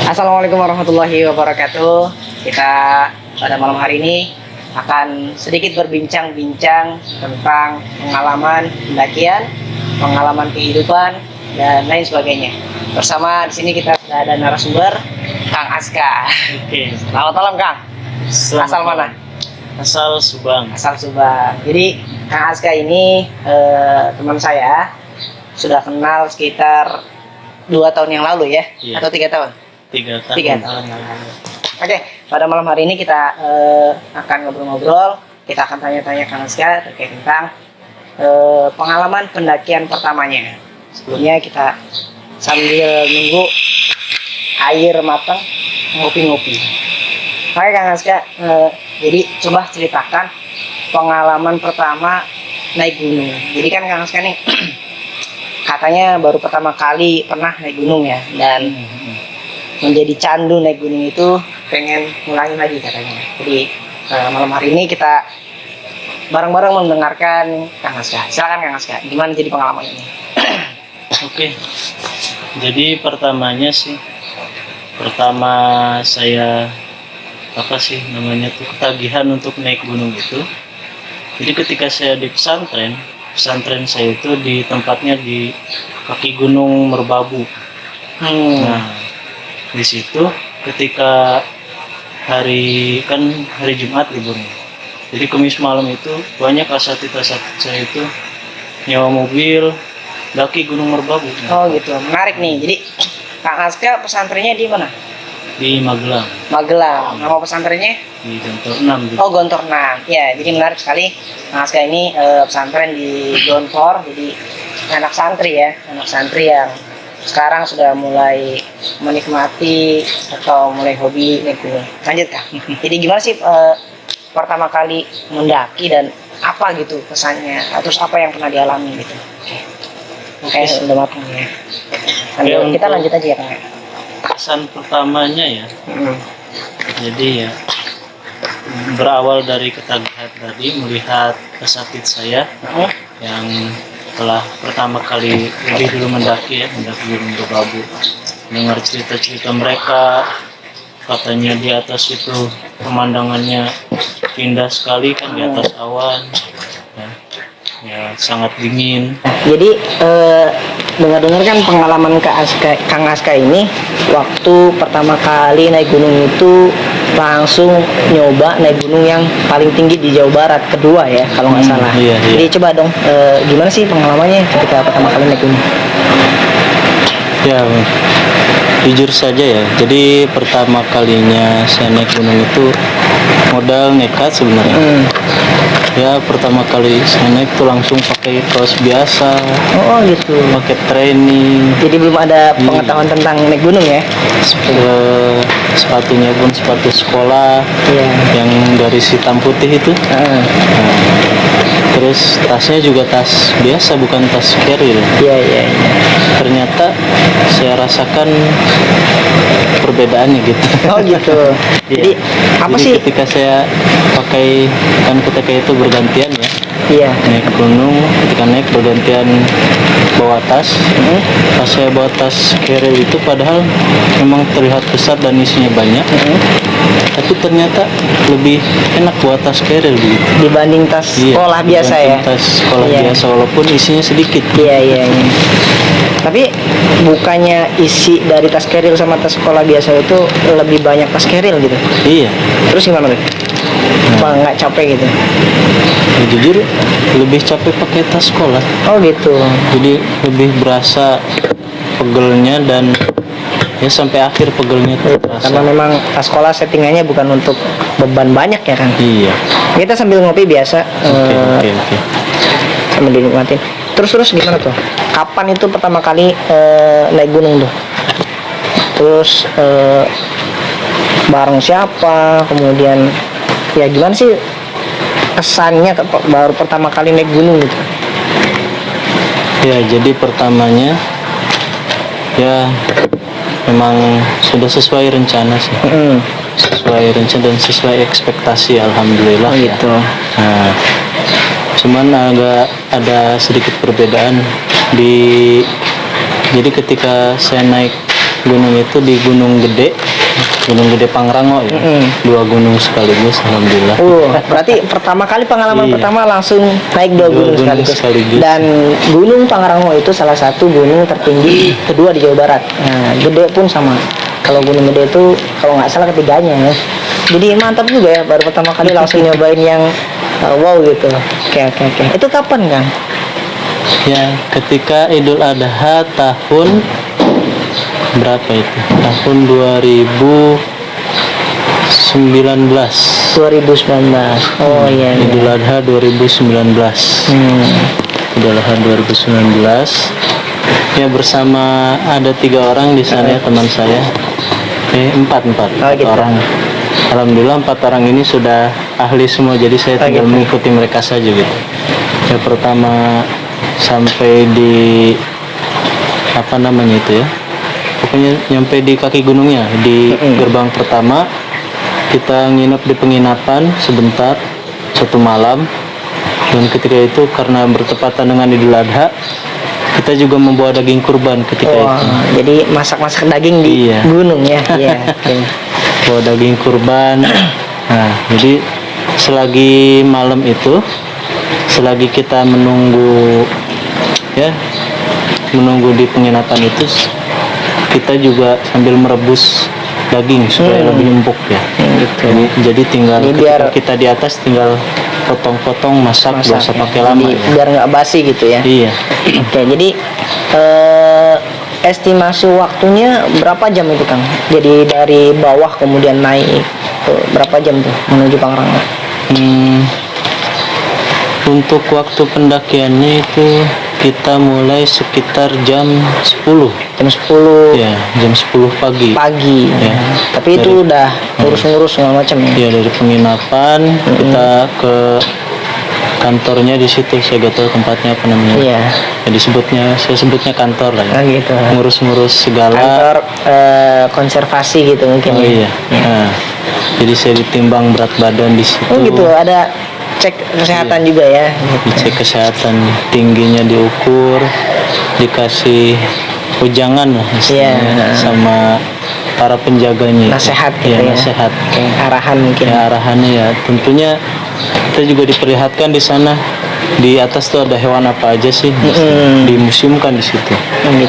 Assalamualaikum warahmatullahi wabarakatuh. Kita pada malam hari ini akan sedikit berbincang-bincang tentang pengalaman pendakian, pengalaman kehidupan dan lain sebagainya. Bersama di sini kita sudah ada narasumber Kang Aska. Oke. Selamat malam Kang. Asal mana? Asal Subang. Asal Subang. Jadi Kang Aska ini teman saya, sudah kenal sekitar 2 tahun yang lalu ya, Iya. atau 3 tahun? 3 tahun. 3 tahun yang lalu. Oke, pada malam hari ini kita akan ngobrol-ngobrol. Kita akan tanya-tanya Kang Aska terkait tentang pengalaman pendakian pertamanya. Sebelumnya kita sambil nunggu air matang, ngopi-ngopi. Oke Kang Aska, jadi coba ceritakan pengalaman pertama naik gunung. Jadi kan Kang Aska nih katanya baru pertama kali pernah naik gunung ya, dan menjadi candu naik gunung itu, pengen ngulangin lagi katanya. Jadi malam hari ini kita bareng-bareng mendengarkan Kang Aska. Silakan Kang Aska, gimana jadi pengalaman ini? Oke. Jadi pertama saya ketagihan untuk naik gunung itu. Jadi ketika saya di pesantren saya itu di tempatnya di kaki Gunung Merbabu. Nah, di situ ketika hari Jumat liburnya. Jadi Kamis malam itu banyak asatid saya itu nyewa mobil daki Gunung Merbabu. Oh gitu, menarik nih. Jadi Kang Aska pesantrennya di mana? Di Magelang. Magelang. Nama pesantrennya? Di Gontor 6 gitu. Oh, Gontor 6. Ya, jadi menarik sekali. Kang Aska ini pesantren di Gontor. Jadi anak santri yang sekarang sudah mulai menikmati atau mulai hobi naik gunung. Lanjut Kang. Jadi gimana sih pertama kali mendaki dan apa gitu kesannya? Terus apa yang pernah dialami gitu? Oke, udah matang ya. Sambil kita lanjut aja ya Kang. Kesan pertamanya ya. Jadi ya berawal dari ketagihan tadi melihat asatid saya yang telah pertama kali lebih dulu mendaki Gunung Merbabu. Dengar cerita-cerita mereka, katanya di atas itu pemandangannya indah sekali kan, di atas awan ya sangat dingin. Jadi dengar-dengar kan pengalaman Kang Aska ini waktu pertama kali naik gunung itu langsung nyoba naik gunung yang paling tinggi di Jawa Barat, kedua ya kalau nggak salah. Iya. Jadi coba dong gimana sih pengalamannya ketika pertama kali naik gunung? Ya, jujur saja ya. Jadi pertama kalinya saya naik gunung itu modal nekat sebenarnya. Ya, pertama kali saya naik tuh langsung pakai kaos biasa. Oh gitu. Pakai training. Jadi belum ada pengetahuan tentang naik gunung ya? Sepatunya pun sepatu sekolah. Iya. Yang dari hitam putih itu. Nah, terus tasnya juga tas biasa, bukan tas carrier. Iya. Ternyata saya rasakan perbedaannya gitu. Oh gitu. Jadi apa sih? Ketika saya pakai, kan ketika itu bergantian ya. Iya. Naik gunung, ketika naik bergantian bawa tas. Pas saya bawa tas carrier itu padahal memang terlihat besar dan isinya banyak. Tapi ternyata lebih enak bawa tas carrier begitu. Dibanding tas sekolah biasa ya? Tas sekolah biasa walaupun isinya sedikit. Iya. Tapi bukannya isi dari tas keril sama tas sekolah biasa itu lebih banyak tas keril gitu? Iya. Terus gimana tuh? Apa nggak capek gitu? Ya, jujur lebih capek pakai tas sekolah. Oh gitu. Jadi lebih berasa pegelnya dan ya sampai akhir pegelnya tuh terasa. Karena memang tas sekolah settingannya bukan untuk beban banyak ya kan? Iya. Kita sambil ngopi biasa. Oke. Sambil dinikmatin. Terus gimana tuh? Kapan itu pertama kali naik gunung tuh? Terus bareng siapa? Kemudian ya gimana sih kesannya baru pertama kali naik gunung gitu? Ya, jadi pertamanya ya memang sudah sesuai rencana sih. Sesuai rencana dan sesuai ekspektasi, alhamdulillah. Oh gitu. Nah, cuman agak ada sedikit perbedaan jadi ketika saya naik gunung itu di Gunung Gede Pangrango ya. Dua gunung sekaligus, alhamdulillah. Berarti pertama kali pengalaman Iya. pertama langsung naik dua gunung sekaligus. sekaligus. Dan Gunung Pangrango itu salah satu gunung tertinggi kedua di Jawa Barat. Nah, Gede pun sama. Kalau Gunung Gede itu kalau nggak salah ketiganya ya. Jadi mantap juga ya, baru pertama kali langsung nyobain yang wow gitu. Oke. Itu kapan, Kang? Ya, ketika Idul Adha tahun berapa itu? Tahun 2019. 2019. Oh iya. Idul Adha 2019. Idul Adha 2019. Ya, bersama ada 3 orang di sana ya, teman saya. Empat gitu. orang. Alhamdulillah 4 orang ini sudah ahli semua, jadi saya tinggal mengikuti mereka saja gitu. Ya, pertama sampai di apa namanya itu ya, pokoknya nyampe di kaki gunungnya, di gerbang pertama kita nginep di penginapan sebentar 1 malam. Dan ketika itu karena bertepatan dengan Idul Adha, kita juga membawa daging kurban ketika itu. Jadi masak daging di gunung ya. Iya. Bawa daging kurban. Nah, jadi selagi malam itu, selagi kita menunggu di penginapan itu, kita juga sambil merebus daging supaya lebih empuk ya. Gitu. Jadi tinggal biar kita di atas tinggal potong-potong masak gak usah pakai lama ya. Biar nggak basi gitu ya. Iya. Oke, jadi estimasi waktunya berapa jam itu, Kang? Jadi dari bawah kemudian naik berapa jam tuh menuju Pangrango? Untuk waktu pendakiannya itu kita mulai sekitar jam 10. Jam 10. Ya, jam 10 pagi. Ya. Tapi itu udah ngurus-ngurus segala macam ya. Ya, dari penginapan kita ke kantornya di situ, saya gak tahu tempatnya apa namanya. Iya. Ya, saya sebutnya kantor lah ya. Gitu. Ngurus-ngurus segala. Kantor konservasi gitu mungkin. Oh iya. Nah, jadi saya ditimbang berat badan di situ. Oh gitu, ada cek kesehatan juga ya. Dicek kesehatan, tingginya diukur, dikasih ujangan lah istilahnya, sama para penjaganya. Nasihat gitu ya. Nasihat. Kayak arahan mungkin. Ya, arahannya ya. Tentunya kita juga diperlihatkan di sana, di atas tuh ada hewan apa aja sih, dimuseumkan di situ.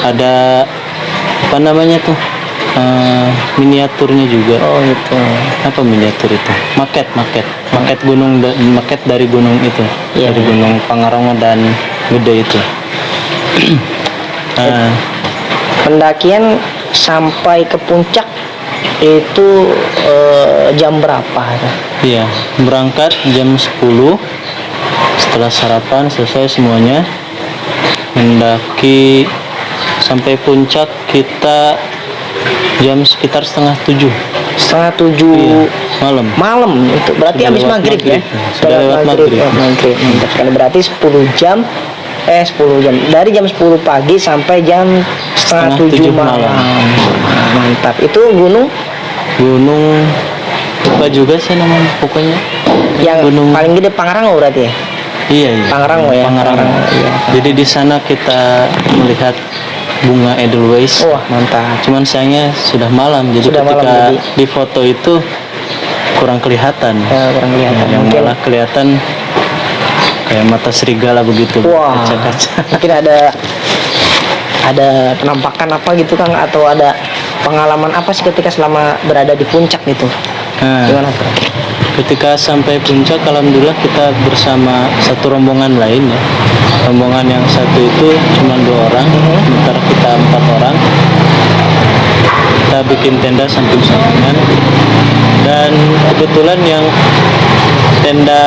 Ada apa namanya tuh, miniaturnya juga. Oh gitu. Apa miniatur itu? Maket gunung, maket dari gunung itu, dari Gunung Pangrango dan Gede itu. Pendakian sampai ke puncak itu jam berapa? Iya, berangkat jam 10. Setelah sarapan selesai semuanya, mendaki sampai puncak kita jam sekitar setengah 7. Iya, malam itu berarti Sudah habis lewat maghrib ya. Sudah lewat maghrib. Mantap sekali, berarti 10 jam dari jam 10 pagi sampai jam setengah 7 malam. Mantap. Itu gunung lupa juga sih namanya, pokoknya yang gunung paling gede Pangrango berarti ya. Iya. Pangrango ya. Pangrango. Iya. Jadi di sana kita melihat bunga Edelweiss. Wah, mantap. Cuman sayangnya sudah malam, jadi ketika di foto itu kurang kelihatan. Yang mungkin malah kelihatan kayak mata serigala begitu. Wah, kaca-kaca. mungkin ada penampakan apa gitu, Kang, atau ada pengalaman apa sih ketika selama berada di puncak gitu? Gimana tuh? Ketika sampai puncak, alhamdulillah kita bersama satu rombongan lain ya. Rombongan yang satu itu cuma 2 orang, sementara kita 4 orang. Kita bikin tenda samping-sampingan, dan kebetulan yang tenda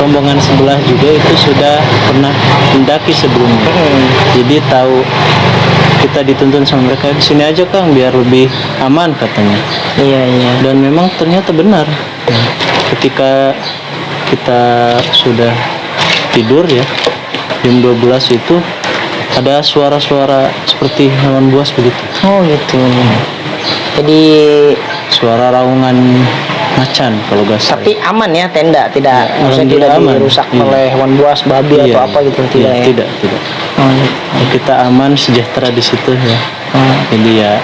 rombongan sebelah juga itu sudah pernah mendaki sebelumnya. Jadi tahu kita dituntun sama mereka, di sini aja Kang biar lebih aman katanya. Iya. Dan memang ternyata benar. Ketika kita sudah tidur ya, jam 12 itu ada suara-suara seperti hewan buas begitu. Oh gitu. Jadi suara raungan macan kalau gak salah. Tapi aman ya tenda, tidak tidak dirusak oleh hewan buas, babi atau apa gitu, tidak ya? Tidak. Kita aman, sejahtera di situ ya. Jadi ya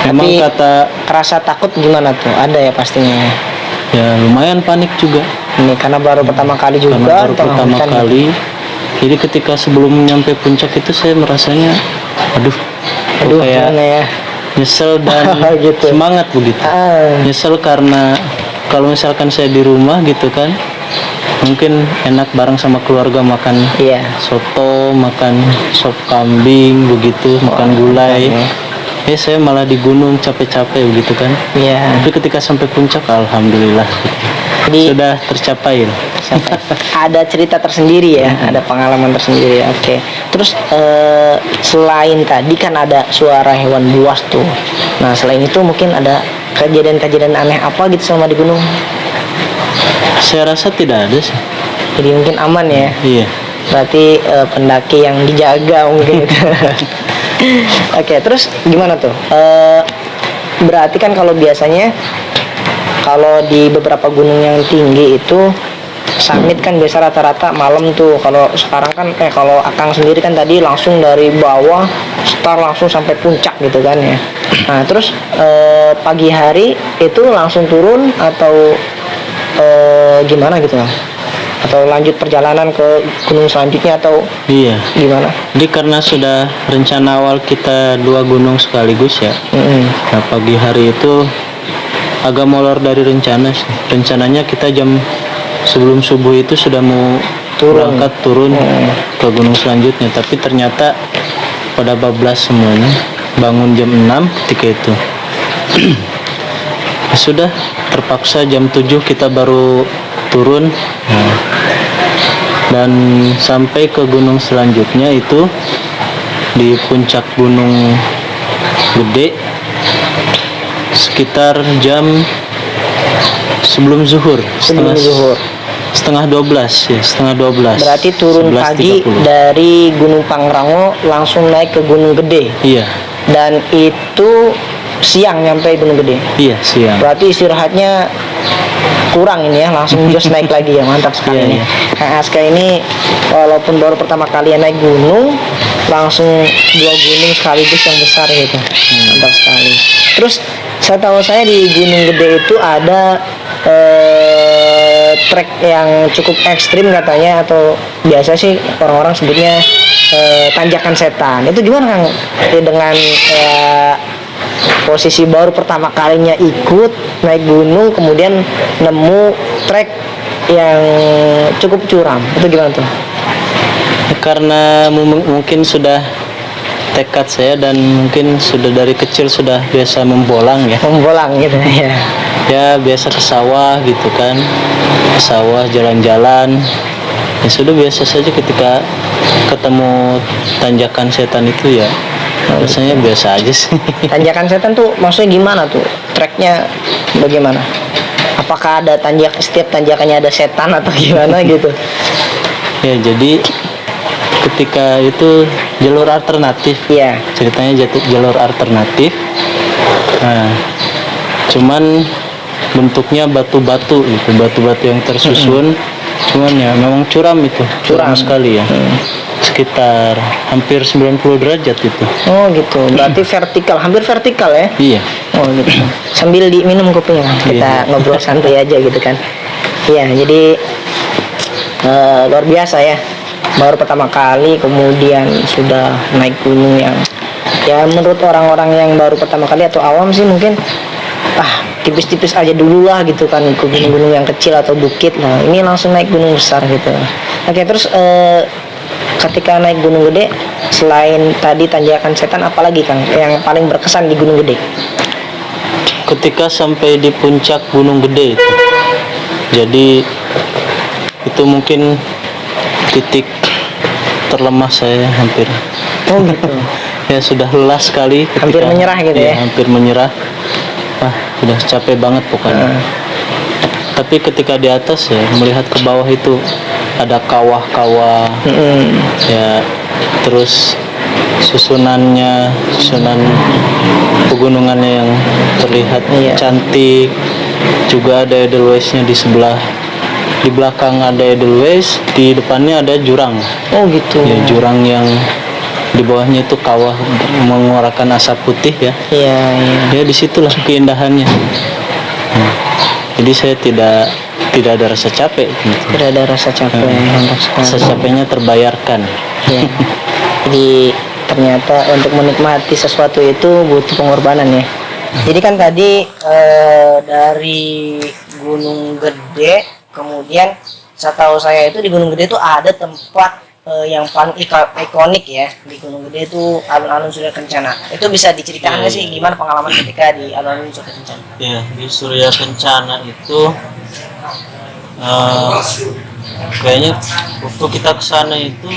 Memang Tapi kata rasa takut gimana tuh? Ada ya pastinya. ya lumayan panik juga Ini karena baru pertama kali juga. karena baru tengah pertama hujan. kali. Jadi ketika sebelum nyampe puncak itu saya merasanya aduh, kok Aduh, kayak gimana ya? nyesel dan Gitu. semangat begitu. Nyesel karena kalau misalkan saya di rumah gitu kan, mungkin enak bareng sama keluarga makan Iya. soto, makan sop kambing begitu, makan gulai. Saya malah di gunung capek-capek begitu kan. Iya. Tapi ketika sampai puncak alhamdulillah Jadi sudah tercapai. ada cerita tersendiri ya, ada pengalaman tersendiri. Oke. Terus selain tadi kan ada suara hewan buas tuh. Nah selain itu mungkin ada kejadian-kejadian aneh apa gitu selama di gunung? Saya rasa tidak ada sih. Jadi mungkin aman ya. Iya. Berarti pendaki yang dijaga mungkin. Oke, terus gimana tuh? Berarti kan kalau biasanya kalau di beberapa gunung yang tinggi itu summit kan biasa rata-rata malam tuh. Kalau sekarang kan kalau Akang sendiri kan tadi langsung dari bawah start langsung sampai puncak gitu kan ya. Nah, terus pagi hari itu langsung turun atau gimana gitu lah? Atau lanjut perjalanan ke gunung selanjutnya atau Iya. gimana? Jadi karena sudah rencana awal kita 2 gunung sekaligus ya. Nah, pagi hari itu agak molor dari rencana sih. Rencananya kita jam sebelum subuh itu sudah mau berangkat turun ke gunung selanjutnya, tapi ternyata pada bablas semuanya. Bangun jam 6 ketika itu. Sudah terpaksa jam 7 kita baru turun. Nah, dan sampai ke gunung selanjutnya itu di puncak Gunung Gede sekitar jam sebelum zuhur, Sebelum zuhur. setengah 12 ya, setengah 12. Berarti turun pagi 11.30. dari Gunung Pangrango langsung naik ke Gunung Gede. Iya. Dan itu siang nyampe Gunung Gede. Iya, siang. Berarti istirahatnya kurang ini ya, langsung just naik lagi ya, mantap sekali Iya, nih. iya. Kang Aska ini walaupun baru pertama kali naik gunung, langsung 2 gunung sekaligus yang besar gitu, mantap sekali. Terus saya di Gunung Gede itu ada trek yang cukup ekstrim katanya, atau biasa sih orang-orang sebutnya tanjakan setan. Itu gimana Kang? Dengan posisi baru pertama kalinya ikut naik gunung, kemudian nemu trek yang cukup curam, itu gimana tuh? Karena mungkin sudah tekad saya dan mungkin sudah dari kecil sudah biasa membolang ya. Membolang gitu ya. Ya biasa ke sawah gitu kan, ke sawah jalan-jalan. Ya sudah biasa saja ketika ketemu tanjakan setan itu ya rasanya biasa aja sih. Tanjakan setan tuh maksudnya gimana tuh? Treknya bagaimana? Apakah ada setiap tanjakannya ada setan atau gimana gitu? Ya jadi ketika itu jalur alternatif. Iya. Ceritanya jalur alternatif. Nah, cuman bentuknya batu-batu gitu, batu-batu yang tersusun. Cuman ya memang curam itu, curam sekali ya. Sekitar hampir 90 derajat itu. Oh gitu, berarti vertikal, hampir vertikal ya? Iya. Oh gitu. Sambil diminum kopinya, kita ngobrol santai aja gitu kan. Iya, jadi luar biasa ya. Baru pertama kali kemudian sudah naik gunung yang ya menurut orang-orang yang baru pertama kali atau awam sih mungkin tipis-tipis aja dulu lah gitu kan, ke gunung-gunung yang kecil atau bukit. Nah ini langsung naik gunung besar gitu. Oke, terus ketika naik Gunung Gede, selain tadi tanjakan setan, apalagi Kang yang paling berkesan di Gunung Gede? Ketika sampai di puncak Gunung Gede itu, jadi itu mungkin titik terlemah saya hampir. Oh gitu. Ya sudah lelah sekali. Hampir menyerah gitu ya? Hampir menyerah. Udah capek banget pokoknya. Tapi ketika di atas ya melihat ke bawah itu ada kawah-kawah, ya terus susunan pegunungannya yang terlihat cantik. Juga ada edelweisnya di sebelah, di belakang ada edelweiss, di depannya ada jurang. Oh gitu. Ya jurang yang Di bawahnya itu kawah mengeluarkan asap putih ya. Iya, iya. Ya disitulah keindahannya. Jadi saya tidak ada rasa capek. Tidak ada rasa capek, mantap sekali. Rasa capeknya terbayarkan. Ya. Jadi ternyata untuk menikmati sesuatu itu butuh pengorbanan ya. Jadi kan tadi dari Gunung Gede, kemudian setahu saya itu di Gunung Gede itu ada tempat yang paling ikonik ya di Gunung Gede itu alun-alun Surya Kencana. Itu bisa diceritakan nggak sih gimana pengalaman ketika di alun-alun Surya Kencana? Ya, di Surya Kencana itu kayaknya waktu kita ke sana itu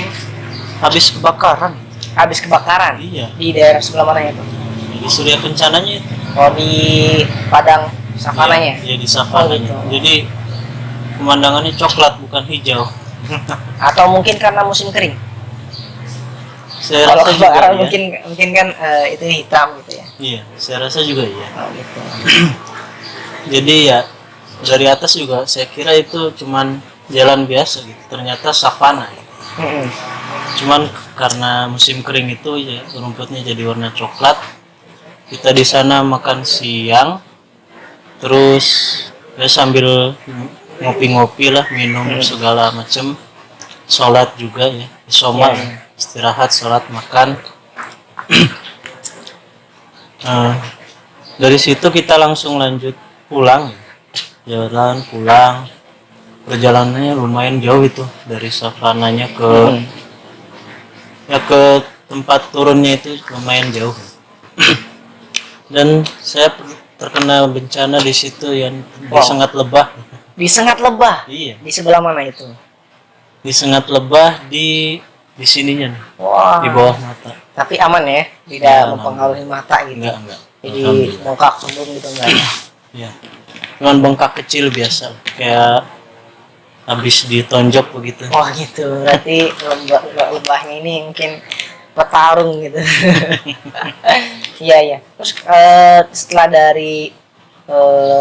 habis kebakaran. Habis kebakaran? Iya. Di daerah sebelah mana itu? Di Surya Kencananya itu. Oh, di Padang savananya? Iya, di savananya. Oh, gitu. Jadi pemandangannya coklat bukan hijau. Atau mungkin karena musim kering? Saya Kalau rasa juga kebakaran iya. mungkin kan itu hitam gitu ya. Iya, saya rasa juga iya. Oh, gitu. Jadi ya dari atas juga saya kira itu cuman jalan biasa gitu. Ternyata savana. Mm-mm. Cuman karena musim kering itu ya rumputnya jadi warna coklat. Kita di sana makan siang, terus ya sambil ngopi-ngopi lah, minum segala macam, sholat juga ya, sholat, Iya. istirahat, sholat, makan. Nah, dari situ kita langsung lanjut pulang, jalan pulang. Perjalanannya lumayan jauh itu dari savananya ke ya ke tempat turunnya itu lumayan jauh. Dan saya terkena bencana di situ yang di Sengat Lebah. Di Sengat Lebah? Iya. Di sebelah mana itu? Di Sengat Lebah di sininya nih, Wah. di bawah mata. Tapi aman ya, tidak Ya, mempengaruhi mata gitu. Enggak. Jadi Alhamdulillah. bengkak sembung gitu enggak ya? Iya. Cuman bengkak kecil biasa, kayak habis ditonjok begitu. Wah gitu, berarti lebahnya ini mungkin petarung gitu. Iya iya. Terus setelah dari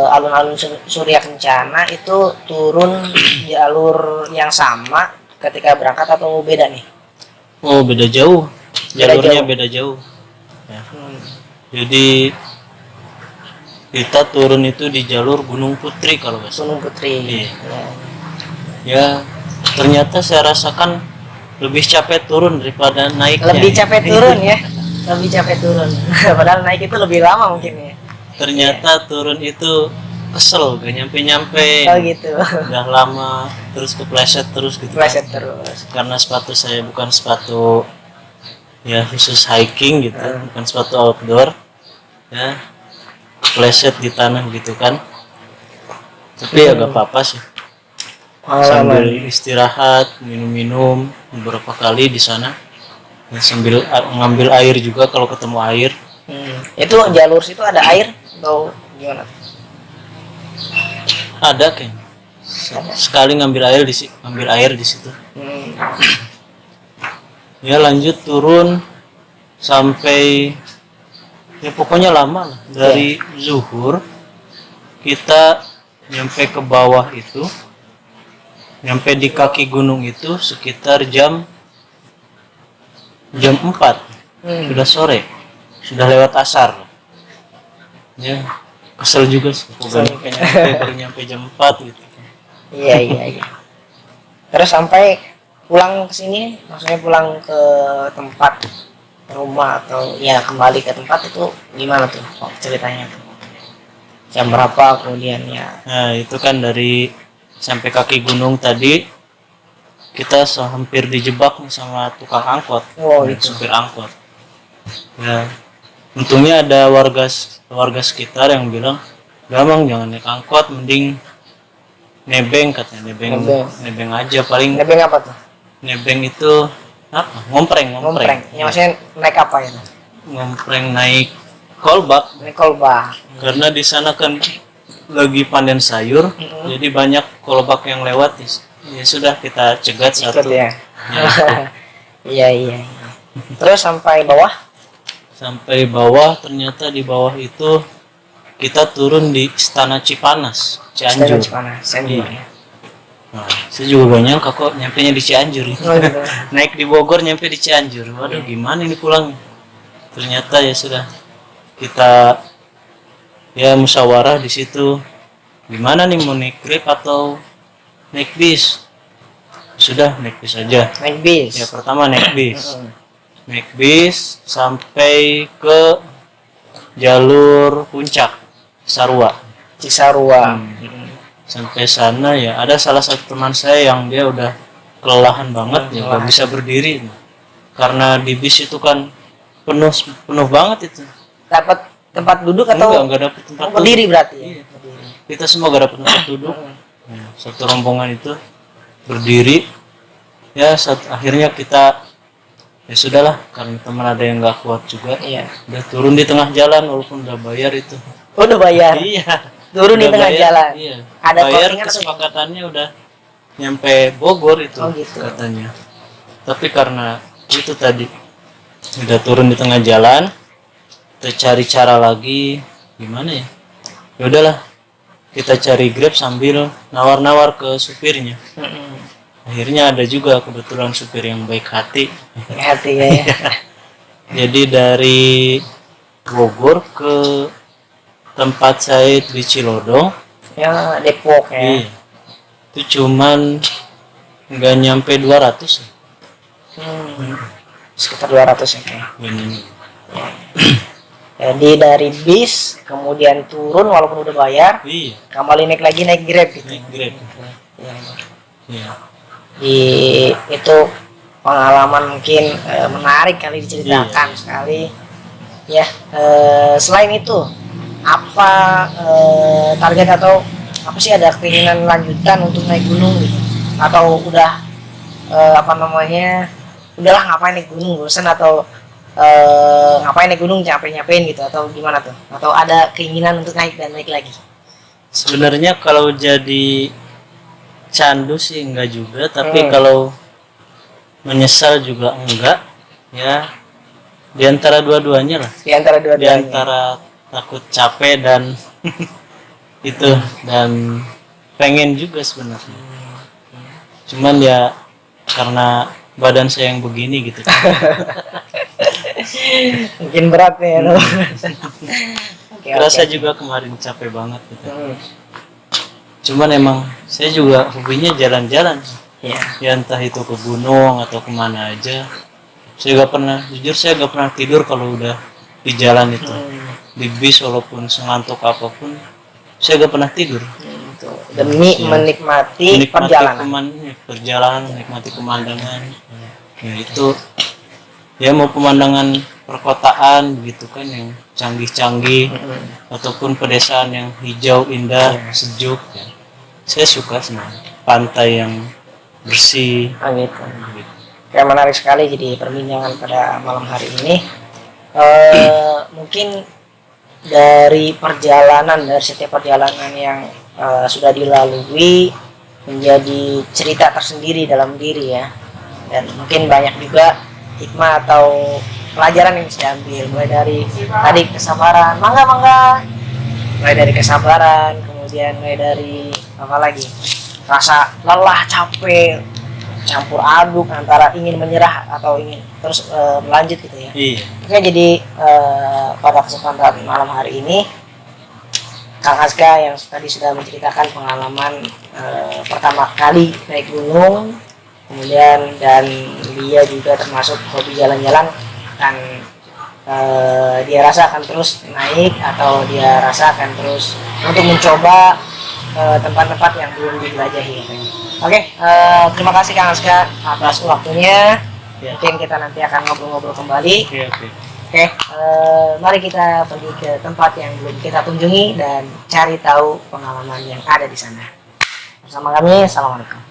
alun-alun Surya Kencana itu turun di alur yang sama ketika berangkat atau beda nih? Oh, beda jauh. Beda Jalurnya jauh. beda jauh. Ya. Hmm. Jadi kita turun itu di jalur Gunung Putri kalau nggak salah. Gunung Putri. Iya. Ya. Ya, ternyata saya rasakan lebih capek turun daripada naiknya. Lebih capek turun ya, lebih capek turun. Padahal naik itu lebih lama mungkin ya. Ternyata turun itu kesel, gak nyampe-nyampe. Oh gitu. Udah lama terus kepleset terus gitu. Pleset terus. Karena sepatu saya bukan sepatu ya khusus hiking gitu, bukan sepatu outdoor. Ya, kepleset di tanah gitu kan. Tapi ya gak apa-apa sih. Sambil istirahat, minum-minum beberapa kali di sana. Dan sambil ngambil air juga kalau ketemu air. Itu jalur situ ada air atau gimana? Ada kayaknya. Sekali ngambil air di situ. Ya lanjut turun sampai ya pokoknya lama lah. Dari zuhur kita nyampe ke bawah itu, nyampe di kaki gunung itu sekitar jam 4. Sudah sore, sudah lewat asar. Ya kesel juga sih, baru nyampe jam 4 gitu. Iya. Terus sampai pulang ke sini, maksudnya pulang ke tempat rumah atau ya kembali ke tempat itu gimana tuh ceritanya tuh? Jam berapa kemudian ya? Nah itu kan dari sampai kaki gunung tadi kita hampir dijebak nih sama tukang angkot. Oh gitu. Supir angkot. Ya untungnya ada warga sekitar yang bilang, "Gampang jangan naik angkot, mending nebeng," katanya. Nebeng aja paling. Nebeng apa tuh? Nebeng itu apa? Ngompreng. Ya maksudnya naik apa ya? Ngompreng naik kolbak. Naik kolbak. Karena di sana kan lagi panen sayur, jadi banyak kolbak yang lewat. Ya sudah kita cegat Ikut satu. ya. Iya. Terus sampai bawah? Sampai bawah, ternyata di bawah itu kita turun di Istana Cipanas, Cianjur. Cipanas. Iya. Nah, saya juga gak nyangka kok nyampe di Cianjur. Oh, gitu. Naik di Bogor nyampe di Cianjur. Waduh, gimana ini pulangnya? Ternyata ya sudah kita ya musyawarah di situ. Gimana nih, mau naik Grab atau naik bis? Sudah naik bis aja. Naik bis. Ya pertama naik bis. Naik bis sampai ke jalur puncak Sarua. Cisarua. Sampai sana ya ada salah satu teman saya yang dia udah kelelahan banget, ya nggak bisa berdiri karena di bis itu kan penuh penuh banget itu. Dapat tempat duduk atau Enggak dapet tempat duduk. berdiri berarti ya? Iya. Kita semua gak dapet tempat duduk. Ya, satu rombongan itu berdiri ya, akhirnya kita ya sudahlah, karena teman ada yang nggak kuat juga. Iya. Udah turun di tengah jalan walaupun udah bayar itu. Oh, udah bayar. Iya. Turun di Udah tengah bayar, jalan. Iya. Ada Bayar, closing atau kesepakatannya udah nyampe Bogor itu. Oh, gitu. Katanya. Tapi karena itu tadi udah turun di tengah jalan, kita cari cara lagi gimana ya? Ya udahlah, kita cari Grab sambil nawar-nawar ke supirnya. Akhirnya ada juga kebetulan supir yang baik hati. Hati ya. Jadi dari Bogor ke tempat saya di Cilodong, Ya, Depok ya. iya, itu cuman nggak nyampe 200 ya. Sekitar 200 ya kayak. Bener. Jadi dari bis kemudian turun walaupun udah bayar, Iya, kembali naik lagi naik Grab gitu. naik Grab. Ya. Iya. Di itu pengalaman mungkin menarik kali diceritakan sekali. Ya, selain itu apa target atau apa sih, ada keinginan lanjutan untuk naik gunung gitu? Atau udah apa namanya, udahlah ngapain naik gunung, bosan, atau ngapain naik gunung capek-nyapain gitu, atau gimana tuh? Atau ada keinginan untuk naik dan naik lagi? Sebenarnya kalau jadi candu sih enggak juga, tapi kalau menyesal juga enggak. Ya, di antara dua-duanya lah. Di antara Di dua-duanya. antara takut capek dan itu, dan pengen juga sebenarnya. Cuman ya karena badan saya yang begini gitu. Mungkin berat nih ya. Oke, Rasa oke. juga kemarin capek banget gitu. Cuman emang saya juga hobinya jalan-jalan. Ya. Ya entah itu ke gunung atau kemana aja. Saya gak pernah, jujur saya gak pernah tidur kalau udah di jalan itu. Di bis walaupun sengantuk apapun, saya gak pernah tidur. Demi menikmati perjalanan. Perjalanan, menikmati pemandangan. Ya itu, ya mau pemandangan perkotaan begitu kan yang canggih-canggih, ataupun pedesaan yang hijau, indah, sejuk. Ya. Saya suka sama pantai yang bersih. Gitu. Kayak menarik sekali jadi perbincangan pada malam hari ini. Mungkin dari setiap perjalanan yang sudah dilalui menjadi cerita tersendiri dalam diri ya, dan mungkin banyak juga hikmah atau pelajaran yang bisa diambil, mulai dari tadi kesabaran, mulai dari kesabaran, kemudian mulai dari apa lagi, rasa lelah, capek, campur aduk antara ingin menyerah atau ingin terus melanjut gitu ya. Iya. Oke, jadi pada kesempatan malam hari ini Kang Aska yang tadi sudah menceritakan pengalaman pertama kali naik gunung, kemudian dan dia juga termasuk hobi jalan-jalan, dan dia rasa akan terus naik atau dia rasa akan terus untuk mencoba tempat-tempat yang belum dijelajahi. Oke, terima kasih Kang Aska atas waktunya. Ya. Mungkin kita nanti akan ngobrol-ngobrol kembali. Oke, oke. Oke, mari kita pergi ke tempat yang belum kita kunjungi dan cari tahu pengalaman yang ada di sana. Bersama kami, assalamualaikum.